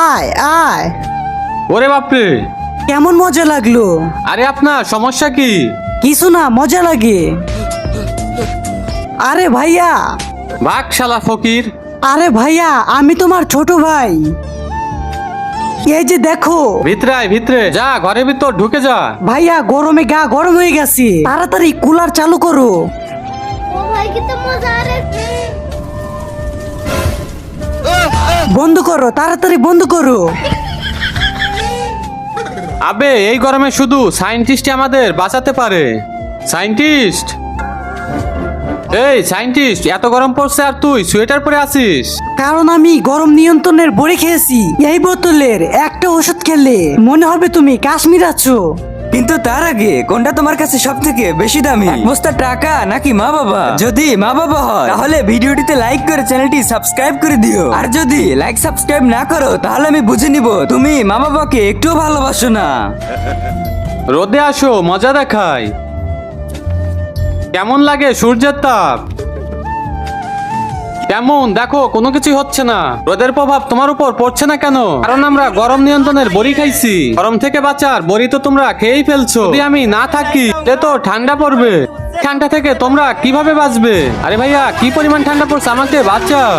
আয় আয়। ওরে বাপরে, কেমন মজা লাগলো? আরে আপনার সমস্যা কি? কিছু না, মজা লাগে। আরে ভাইয়া, ভাগ শালা ফকির। আরে ভাইয়া, আমি তোমার ছোট ভাই। এই যে দেখো। ভিতরে আয়, ভিতরে যা, ঘরের ভিতর ঢুকে যা। ভাইয়া, গরমে গা গরম হয়ে গেছে, তাড়াতাড়ি কুলার চালু করো। ओ भाई कितना मजा आ रहा है। বন্ধ করো, তাড়াতাড়ি বন্ধ করো। আবে এই গরমে শুধু সায়েন্টিস্টই আমাদের বাঁচাতে পারে। সায়েন্টিস্ট, এই সায়েন্টিস্ট, এত গরম পড়ছে আর তুই সোয়েটার পরে আছিস? কারণ আমি গরম নিয়ন্ত্রণের বড়ি খেয়েছি। এই বোতলের একটা ওষুধ খেলে মনে হবে তুমি কাশ্মীর আছো। কিন্তু তার আগে কোনটা তোমার কাছে সব থেকে বেশি দামি, এক বস্তা টাকা নাকি মা বাবা? যদি মা বাবা হয় তাহলে ভিডিওটিতে লাইক করে চ্যানেলটি সাবস্ক্রাইব করে দিও। আর যদি লাইক সাবস্ক্রাইব না করো তাহলে আমি বুঝে নিব তুমি মা বাবাকে একটুও ভালোবাসো না। রোদে আসো, মজা দেখাই। কেমন লাগে সূর্যের তাপ? কেমন দেখো, কোনো কিছু হচ্ছে না। রোদের প্রভাব তোমার উপর পড়ছে না কেন? কারণ আমরা গরম নিয়ন্ত্রণের বড়ি খাইছি। গরম থেকে বাঁচার বড়ি তো তোমরা খেয়েই ফেলছো। যদি আমি না থাকি তে তো ঠান্ডা পড়বে। ঠান্ডা থেকে তোমরা কিভাবে বাঁচবে? আরে ভাইয়া, কি পরিমাণ ঠান্ডা পড়ছে, আমাকে বাঁচাও।